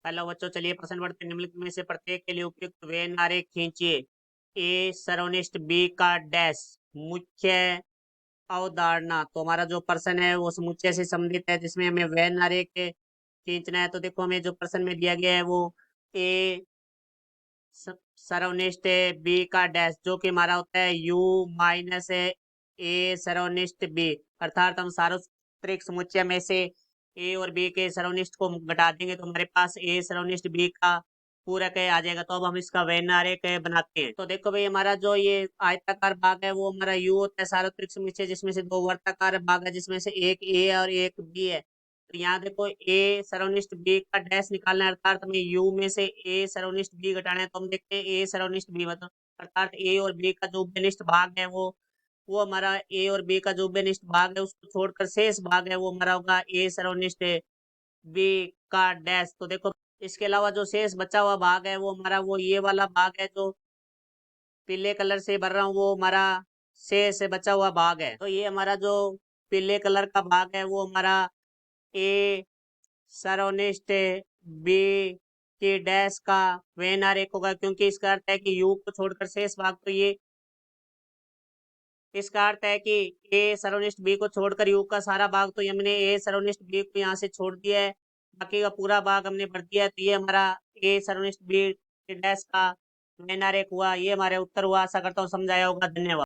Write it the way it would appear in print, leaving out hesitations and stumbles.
Hello बच्चों, चलिए प्रश्न पढ़ते हैं। निम्नलिखित में से प्रत्येक के लिए उपयुक्त वेन आरेख खींचिए। ए सर्वनिष्ठ, बी का डैश, मुख्य अवधारणा। तो हमारा जो प्रश्न है वो समुच्चय से संबंधित है, जिसमें हमें वेन आरेख खींचना है। तो देखो, हमें जो प्रश्न में दिया गया है वो ए सर्वनिष्ठ है, बी का डैश, जो कि हमारा होता है यू माइनस ए सर्वनिष्ठ बी। अर्थात हम सार्वत्रिक समुच्चय में से ए और बी के सर्वनिष्ठ को घटा देंगे तो हमारे पास ए सर्वनिष्ठ बी का पूरक है आ जाएगा। तो अब हम इसका वेन आरेख बनाते हैं। तो देखो भाई, हमारा जो ये आयताकार भाग है वो हमारा यू होता है सार्वत्रिक समुच्चय, जिसमें से दो वर्ताकार भाग है, जिसमें से एक ए और एक बी है। तो यहाँ देखो, ए सर्वनिष्ठ बी का डैश निकालना है, अर्थात हमें यू में से ए सर्वनिष्ठ बी घटाना है। तो हम देखते हैं ए सर्वनिष्ठ बी मतलब अर्थात ए और बी का जो उभयनिष्ठ भाग है वो हमारा ए और बी का जो उभयनिष्ठ भाग है उसको छोड़कर शेष भाग है वो हमारा होगा ए सर्वनिष्ठ बी का डैश। तो देखो, इसके अलावा जो शेष बचा हुआ भाग है वो हमारा वो ये वाला भाग है जो पीले कलर से भर रहा हूँ, वो हमारा शेष बचा हुआ भाग है। तो ये हमारा जो पीले कलर का भाग है वो हमारा ए सर्वनिष्ठ बी के डैश का वेन आरेख होगा, क्योंकि इसका अर्थ है कि यू को छोड़कर शेष भाग। तो ये इसका अर्थ है कि ए सर्वनिष्ठ बी को छोड़कर यू का सारा भाग, तो हमने ए सर्वनिष्ठ बी को यहाँ से छोड़ दिया है, बाकी का पूरा भाग हमने भर दिया है। तो ये हमारा ए सर्वनिष्ठ बी के डैश का वेन आरेख हुआ। ये हमारे उत्तर हुआ। आशा करता हूँ समझ आया होगा। धन्यवाद।